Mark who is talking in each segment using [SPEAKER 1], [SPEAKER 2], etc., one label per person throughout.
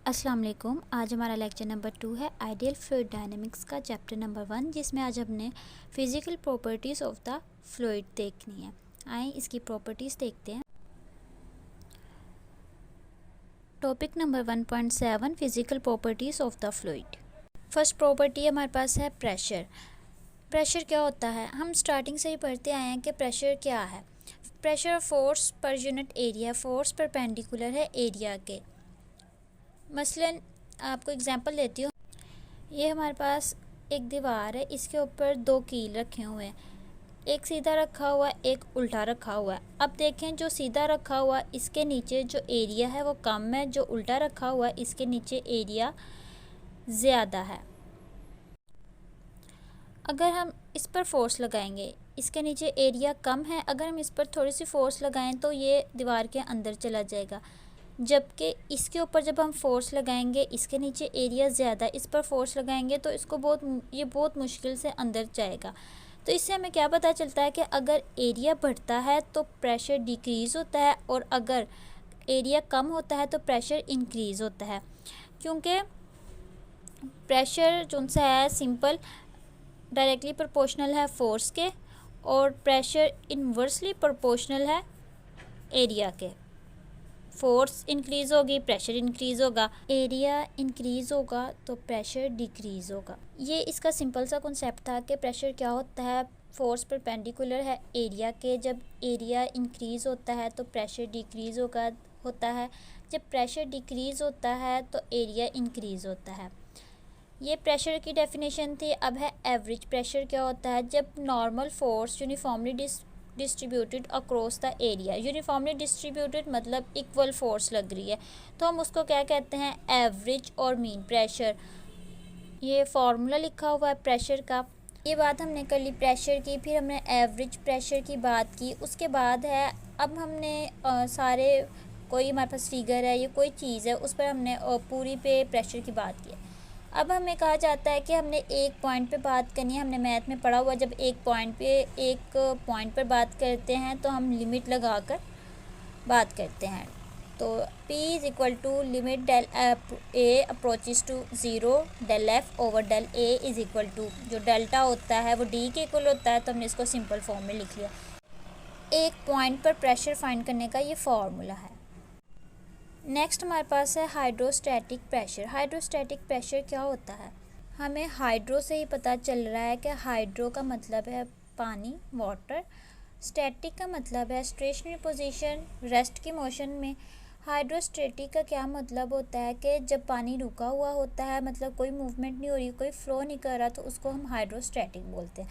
[SPEAKER 1] अस्सलाम वालेकुम। आज हमारा लेक्चर नंबर 2 है आइडियल फ्लूइड डायनेमिक्स का चैप्टर नंबर 1, जिसमें आज हमने physical properties of the fluid देखनी है। आए इसकी प्रॉपर्टीज़ देखते हैं। Topic number 1.7 physical properties of the fluid. First property हमारे पास है प्रेशर। प्रेशर क्या होता है? हम स्टार्टिंग से ही पढ़ते आए हैं कि प्रेशर क्या है। Pressure force per unit area, force perpendicular है एरिया के। मसलन आपको एग्जांपल देती हूँ। ये हमारे पास एक दीवार है, इसके ऊपर दो कील रखे हुए हैं, एक सीधा रखा हुआ है, एक उल्टा रखा हुआ है। अब देखें, जो सीधा रखा हुआ है इसके नीचे जो एरिया है वो कम है, जो उल्टा रखा हुआ है इसके नीचे एरिया ज़्यादा है। अगर हम इस पर फोर्स लगाएंगे, इसके नीचे एरिया कम है, अगर हम इस पर थोड़ी सी फोर्स लगाएं तो ये दीवार के अंदर चला जाएगा। जबकि इसके ऊपर जब हम फोर्स लगाएंगे, इसके नीचे एरिया ज़्यादा, इस पर फोर्स लगाएंगे तो इसको बहुत मुश्किल से अंदर जाएगा। तो इससे हमें क्या पता चलता है कि अगर एरिया बढ़ता है तो प्रेशर डिक्रीज़ होता है, और अगर एरिया कम होता है तो प्रेशर इंक्रीज़ होता है। क्योंकि प्रेशर जो सा है सिंपल डायरेक्टली प्रोपोर्शनल है फोर्स के, और प्रेशर इन्वर्सली प्रोपोर्शनल है एरिया के। फोर्स इंक्रीज़ होगी, प्रेशर इंक्रीज़ होगा, एरिया इंक्रीज़ होगा तो प्रेशर डिक्रीज़ होगा। ये इसका सिंपल सा कॉन्सेप्ट था कि प्रेशर क्या होता है, फोर्स परपेंडिकुलर है एरिया के। जब एरिया इंक्रीज़ होता है तो प्रेशर डिक्रीज़ होता है, जब प्रेशर डिक्रीज़ होता है तो एरिया इंक्रीज़ होता है। ये प्रेशर की डेफिनेशन थी। अब है एवरेज प्रेशर। क्या होता है? जब normal force uniformly distributed across the area. Uniformly distributed मतलब इक्वल फोर्स लग रही है, तो हम उसको क्या कहते हैं? एवरेज और मीन प्रेशर। ये फार्मूला लिखा हुआ है प्रेशर का। ये बात हमने कर ली प्रेशर की, फिर हमने एवरेज प्रेशर की बात की। उसके बाद है, अब हमने सारे कोई हमारे पास फिगर है या कोई चीज़ है उस पर हमने पूरी पे प्रेशर की बात की है। अब हमें कहा जाता है कि हमने एक पॉइंट पे बात करनी है। हमने मैथ में पढ़ा हुआ, जब एक पॉइंट पर बात करते हैं तो हम लिमिट लगा कर बात करते हैं। तो P is equal to limit del A approaches to zero del F over del A is equal to, जो डेल्टा होता है वो D के इक्वल होता है, तो हमने इसको सिंपल फॉर्म में लिख लिया। एक पॉइंट पर प्रेशर फाइंड करने का ये फार्मूला है। नेक्स्ट हमारे पास है हाइड्रोस्टैटिक प्रेशर। हाइड्रोस्टैटिक प्रेशर क्या होता है? हमें हाइड्रो से ही पता चल रहा है कि हाइड्रो का मतलब है पानी, वाटर। स्टैटिक का मतलब है स्टेशनरी पोजीशन, रेस्ट की मोशन में। हाइड्रोस्टैटिक का क्या मतलब होता है कि जब पानी रुका हुआ होता है, मतलब कोई मूवमेंट नहीं हो रही, कोई फ्लो नहीं कर रहा, तो उसको हम हाइड्रोस्टैटिक बोलते हैं।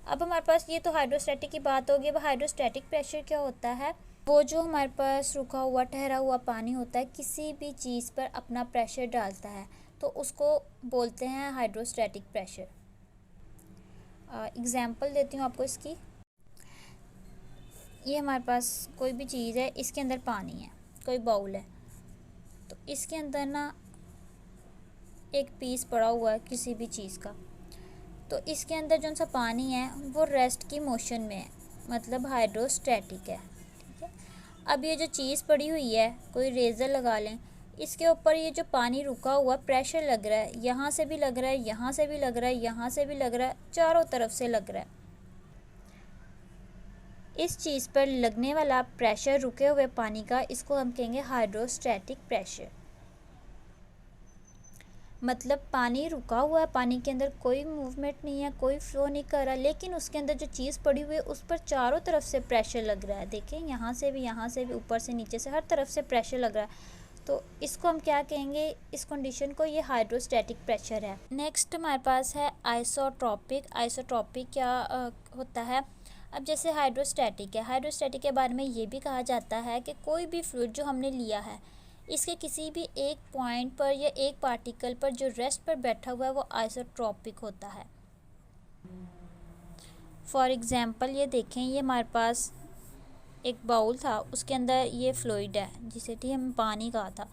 [SPEAKER 1] अब हमारे पास ये तो हाइड्रोस्टैटिक की बात होगी। अब हाइड्रोस्टैटिक प्रेशर क्या होता है? वो जो हमारे पास रुका हुआ ठहरा हुआ पानी होता है, किसी भी चीज़ पर अपना प्रेशर डालता है, तो उसको बोलते हैं हाइड्रोस्टैटिक प्रेशर। एग्जांपल देती हूँ आपको इसकी। ये हमारे पास कोई भी चीज़ है, इसके अंदर पानी है, कोई बाउल है, तो इसके अंदर ना एक पीस पड़ा हुआ है किसी भी चीज़ का, तो इसके अंदर जो सा पानी है वो रेस्ट की मोशन में है, मतलब हाइड्रोस्टैटिक है। अब ये जो चीज़ पड़ी हुई है, कोई रेज़र लगा लें, इसके ऊपर ये जो पानी रुका हुआ प्रेशर लग रहा है, यहाँ से भी लग रहा है, यहाँ से भी लग रहा है, यहाँ से भी लग रहा है, चारों तरफ से लग रहा है। इस चीज़ पर लगने वाला प्रेशर रुके हुए पानी का, इसको हम कहेंगे हाइड्रोस्टैटिक प्रेशर। मतलब पानी रुका हुआ है, पानी के अंदर कोई मूवमेंट नहीं है, कोई फ्लो नहीं कर रहा, लेकिन उसके अंदर जो चीज़ पड़ी हुई है उस पर चारों तरफ से प्रेशर लग रहा है। देखें, यहाँ से भी, ऊपर से नीचे से, हर तरफ से प्रेशर लग रहा है, तो इसको हम क्या कहेंगे? इस कंडीशन को ये हाइड्रोस्टैटिक प्रेशर है। नेक्स्ट हमारे पास है आइसोट्रॉपिक। आइसोट्रॉपिक क्या होता है? अब जैसे हाइड्रोस्टैटिक है, हाइड्रोस्टैटिक के बारे में ये भी कहा जाता है कि कोई भी फ्लूइड जो हमने लिया है, इसके किसी भी एक पॉइंट पर या एक पार्टिकल पर जो रेस्ट पर बैठा हुआ है वो आइसोट्रॉपिक होता है। फॉर एग्ज़ाम्पल ये देखें, ये हमारे पास एक बाउल था, उसके अंदर ये फ्लूइड है जिसे कि हम पानी कहा था।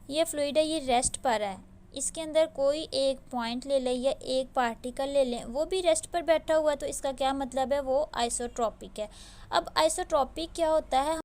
[SPEAKER 1] ये फ्लूइड है, ये रेस्ट पर है। इसके अंदर कोई एक पॉइंट ले लें या एक पार्टिकल ले लें, वो भी रेस्ट पर बैठा हुआ है, तो इसका क्या मतलब है? वो आइसोट्रॉपिक है। अब आइसोट्रॉपिक क्या होता है?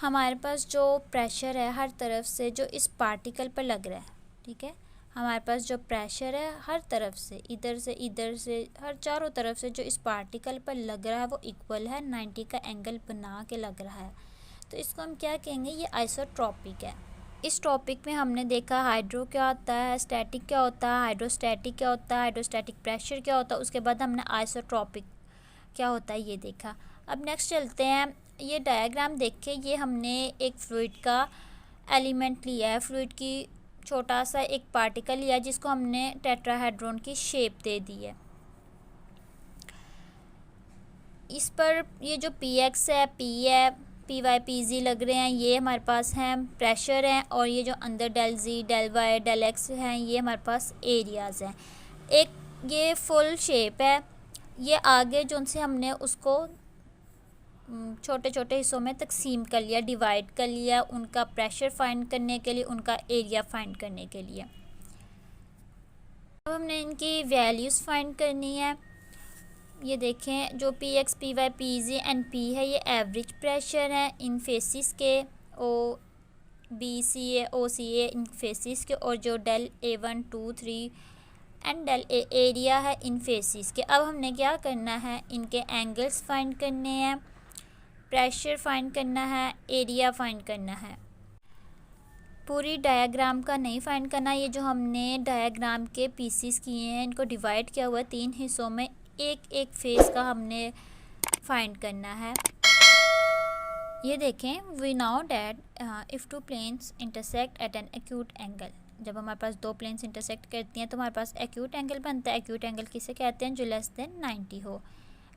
[SPEAKER 1] हमारे पास जो प्रेशर है हर तरफ से जो इस पार्टिकल पर लग रहा है, ठीक है, हमारे पास जो प्रेशर है हर तरफ से इधर से हर चारों तरफ से जो इस पार्टिकल पर लग रहा है वो इक्वल है, 90 का एंगल बना के लग रहा है। तो इसको हम क्या कहेंगे, ये आइसोट्रॉपिक है। इस टॉपिक में हमने देखा हाइड्रो क्या होता है, स्टैटिक क्या होता है, हाइड्रोस्टैटिक क्या होता है, हाइड्रोस्टैटिक प्रेशर क्या होता है, उसके बाद हमने आइसोट्रॉपिक क्या होता है ये देखा। अब नेक्स्ट चलते हैं, ये डायग्राम देखे, ये हमने एक फ्लूइड का एलिमेंट लिया है, फ्लूइड की छोटा सा एक पार्टिकल लिया है जिसको हमने टेट्राहेड्रॉन की शेप दे दी है। इस पर ये जो px है, p है, py, pz लग रहे हैं, ये हमारे पास हैं प्रेशर हैं, और ये जो अंदर del z, del y, del x हैं ये हमारे पास एरियाज़ हैं। एक ये फुल शेप है, ये आगे जो उनसे हमने उसको छोटे छोटे हिस्सों में तकसीम कर लिया, डिवाइड कर लिया, उनका प्रेशर फाइंड करने के लिए, उनका एरिया फाइंड करने के लिए। अब हमने इनकी वैल्यूज़ फाइंड करनी है। ये देखें, जो px, py, pz and p है ये एवरेज प्रेशर है इन फेसिस के, o b c a o c a इन फेसिस के, और जो del a1 2 3 and del a area है इन फेसिस के। अब हमने क्या करना है, इनके एंगल्स फाइंड करने हैं, प्रेशर फाइंड करना है, एरिया फाइंड करना है। पूरी डायग्राम का नहीं फाइंड करना, ये जो हमने डायग्राम के पीसीस किए हैं इनको डिवाइड किया हुआ है 3 हिस्सों में, एक एक फेस का हमने फाइंड करना है। ये देखें, we now that if two planes intersect at an acute angle, जब हमारे पास दो प्लेन्स इंटरसेक्ट करती हैं तो हमारे पास एक्यूट एंगल बनता है। एक्यूट एंगल किसे कहते हैं, जो लेस देन 90 हो।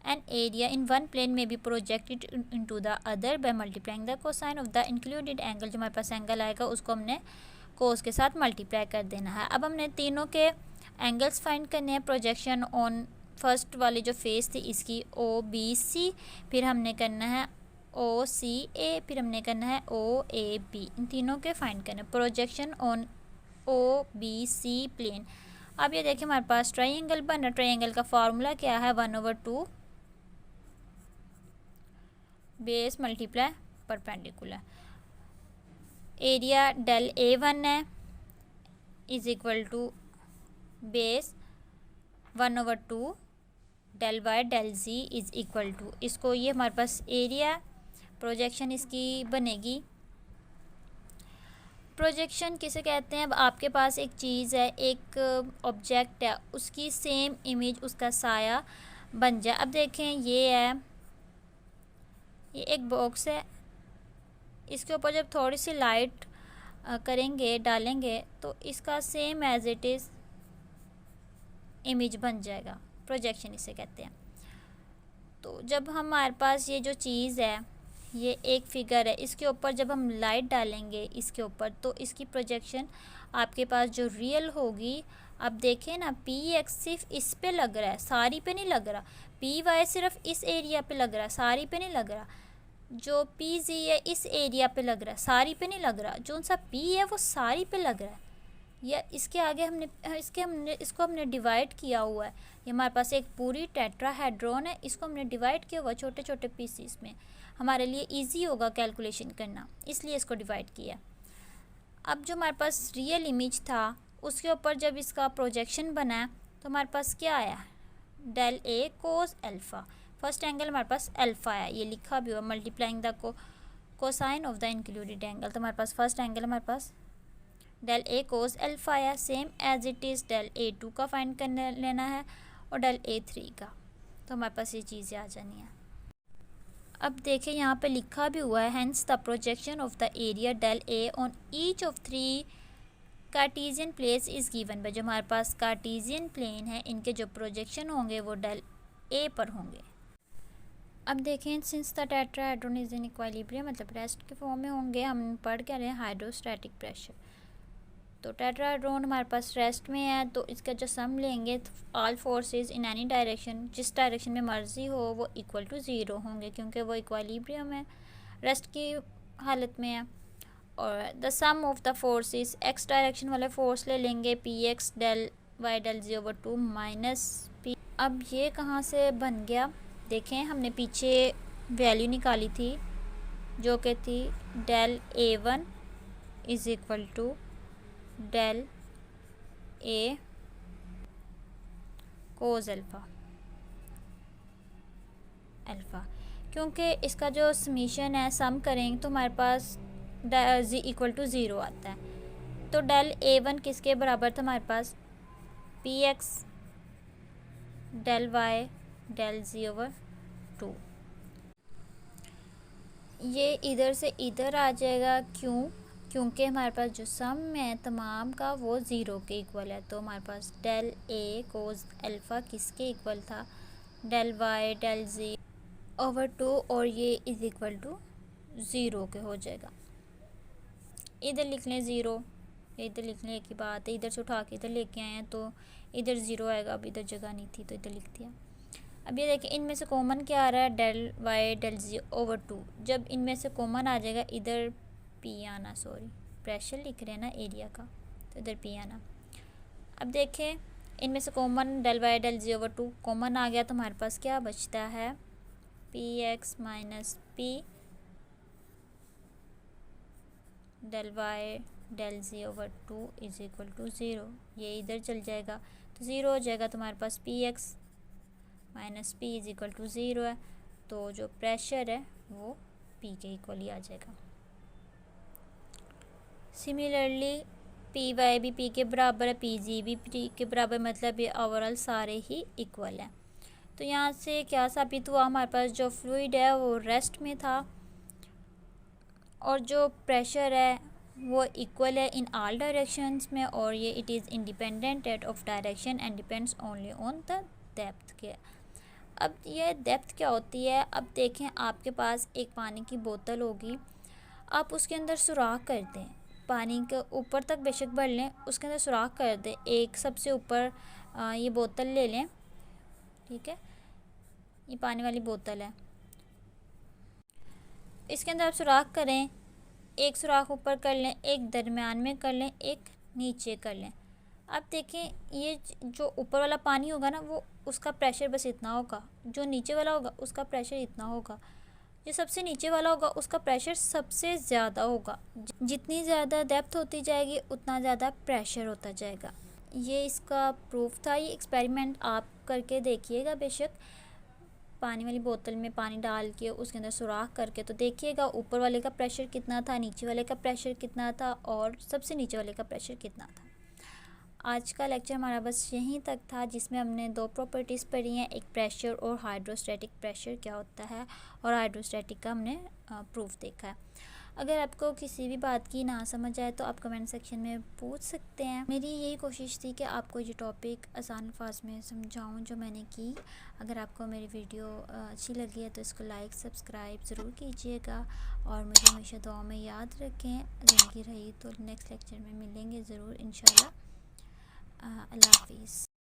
[SPEAKER 1] An area in one plane में be projected into the other by multiplying the cosine of the included angle, जो हमारे पास एंगल आएगा उसको हमने कोस के साथ मल्टीप्लाई कर देना है। अब हमने तीनों के एंगल्स फाइंड करने हैं। प्रोजेक्शन ऑन फर्स्ट वाली जो फेस थी इसकी ओ बी सी, फिर हमने करना है ओ सी ए, फिर हमने करना है ओ ए बी, इन तीनों के फाइंड करना है। Projection on O B C plane. अब ये देखिए हमारे पास ट्राइंगल बना, ट्राइंगल का फार्मूला क्या है, 1/2 base multiply perpendicular. Area del A1 है is equal to base 1/2 del Y del G is equal to, इसको ये हमारे पास एरिया, प्रोजेक्शन इसकी बनेगी। प्रोजेक्शन किसे कहते हैं, अब आपके पास एक चीज़ है, एक ऑब्जेक्ट है, उसकी सेम इमेज, उसका साया बन जाए। अब देखें, ये है, ये एक बॉक्स है, इसके ऊपर जब थोड़ी सी लाइट करेंगे, डालेंगे, तो इसका same as it is image बन जाएगा, प्रोजेक्शन इसे कहते हैं। तो जब हमारे पास ये जो चीज़ है, ये एक फिगर है, इसके ऊपर जब हम लाइट डालेंगे इसके ऊपर, तो इसकी प्रोजेक्शन आपके पास जो रियल होगी, अब देखें ना, पी एक्स सिर्फ इस पे लग रहा है, सारी पे नहीं लग रहा। पी वाई सिर्फ इस एरिया पे लग रहा है, सारी पे नहीं लग रहा। जो पी जी है इस एरिया पे लग रहा है, सारी पे नहीं लग रहा। जो सा पी है वो सारी पे लग रहा है, या इसके आगे इसको हमने डिवाइड किया हुआ है। ये हमारे पास एक पूरी टेट्राहेड्रॉन है, इसको हमने डिवाइड किया हुआ छोटे छोटे पीसीस में, हमारे लिए इजी होगा कैलकुलेशन करना, इसलिए इसको डिवाइड किया। अब जो हमारे पास रियल इमेज था उसके ऊपर जब इसका प्रोजेक्शन बना तो हमारे पास क्या आया, del A cos alpha. First angle हमारे पास अल्फ़ा आया, ये लिखा भी हुआ, multiplying the cosine of the included angle. तो हमारे पास फर्स्ट एंगल हमारे पास डेल ए कोस अल्फ़ा आया, same as it is del A2 का फाइंड करने लेना है और डेल A3 का। तो हमारे पास ये चीज़ें आ जानी है। अब देखिए यहाँ पे लिखा भी हुआ है, hence the projection of the area del A on each of 3 Cartesian planes is given by. जो हमारे पास कार्टेशियन प्लेन है, इनके जो प्रोजेक्शन होंगे वो डेल ए पर होंगे। अब देखें, since the tetrahedron is in equilibrium, मतलब रेस्ट के फॉर्म में होंगे, हम पढ़ क्या रहे हैं, हाइड्रोस्टैटिक प्रेशर। तो टेट्राहेड्रॉन हमारे पास रेस्ट में है, तो इसका जो सम लेंगे, all forces in any direction, जिस डायरेक्शन में मर्जी हो, वो इक्वल टू 0 होंगे, क्योंकि वो इक्विलिब्रियम है, रेस्ट की हालत में है। और the sum of the forces, x direction वाले फोर्स ले लेंगे, P x del Y del z over 2 minus P. अब ये कहाँ से बन गया, देखें, हमने पीछे वैल्यू निकाली थी जो कि थी del A1 is equal to del A cos alpha क्योंकि इसका जो समीशन है सम करेंगे तो हमारे पास इक्वल टू ज़ीरो आता है। तो डेल A1 किसके बराबर था हमारे पास, PX del Y del Z/2। ये इधर से इधर आ जाएगा, क्योंकि हमारे पास जो सम है तमाम का वो ज़ीरो के इक्वल है। तो हमारे पास डेल A कोस अल्फ़ा किसके इक्वल था, डेल Y डेल Z/2, और ये इज़ इक्वल टू ज़ीरो के हो जाएगा। इधर लिख लें ज़ीरो, इधर लिख लें, एक ही बात है, इधर से उठा के इधर लेके आए हैं तो इधर ज़ीरो आएगा। अब इधर जगह नहीं थी तो इधर लिख दिया। अब ये देखिए इनमें से कॉमन क्या आ रहा है, डेल Y डेल Z/2। जब इनमें से कॉमन आ जाएगा इधर P आना, सॉरी प्रेशर लिख रहे हैं ना एरिया का, तो इधर P आना। अब देखें इनमें से common del Y del Z/2 common आ गया तो हमारे पास क्या बचता है, PX minus P del Y del Z/2 is equal to zero. ये इधर चल जाएगा तो ज़ीरो हो जाएगा। तो हमारे पास PX minus P is equal to zero है। तो जो प्रेशर है वो P के इक्वल ही आ जाएगा। सिमिलरली PY भी P के बराबर है, PG भी P के बराबर, मतलब ये ओवरऑल सारे ही इक्वल हैं। तो यहाँ से क्या साबित हुआ, हमारे पास जो फ्लूइड है वो रेस्ट में था और जो प्रेशर है वो इक्वल है इन ऑल डायरेक्शंस में, और ये it is independent at of direction and depends only on the depth के। अब ये डेप्थ क्या होती है, अब देखें आपके पास एक पानी की बोतल होगी, आप उसके अंदर सुराख कर दें, पानी के ऊपर तक बेशक भर लें, उसके अंदर सुराख कर दें, एक सबसे ऊपर ये बोतल ले लें, ठीक है, ये पानी वाली बोतल है, इसके अंदर आप सुराख करें, एक सुराख ऊपर कर लें, एक दरमियान में कर लें, एक नीचे कर लें। अब देखें ये जो ऊपर वाला पानी होगा ना वो उसका प्रेशर बस इतना होगा, जो नीचे वाला होगा उसका प्रेशर इतना होगा, जो सबसे नीचे वाला होगा उसका प्रेशर सबसे ज़्यादा होगा। जितनी ज़्यादा डेप्थ होती जाएगी उतना ज़्यादा प्रेशर होता जाएगा। ये इसका प्रूफ था। ये एक्सपेरिमेंट आप करके देखिएगा बेशक, पानी वाली बोतल में पानी डाल के उसके अंदर सुराख करके, तो देखिएगा ऊपर वाले का प्रेशर कितना था, नीचे वाले का प्रेशर कितना था और सबसे नीचे वाले का प्रेशर कितना था। आज का लेक्चर हमारा बस यहीं तक था, जिसमें हमने दो प्रॉपर्टीज़ पढ़ी हैं, एक प्रेशर और हाइड्रोस्टैटिक प्रेशर क्या होता है, और हाइड्रोस्टैटिक का हमने प्रूफ देखा है। अगर आपको किसी भी बात की ना समझ आए तो आप कमेंट सेक्शन में पूछ सकते हैं। मेरी यही कोशिश थी कि आपको ये टॉपिक आसान अल्फाज में समझाऊं जो मैंने की। अगर आपको मेरी वीडियो अच्छी लगी है तो इसको लाइक सब्सक्राइब ज़रूर कीजिएगा और मुझे हमेशा दुआ में याद रखें। ज़िंदगी रही तो नेक्स्ट लेक्चर में मिलेंगे ज़रूर इंशाल्लाह। अल्लाह हाफिज़।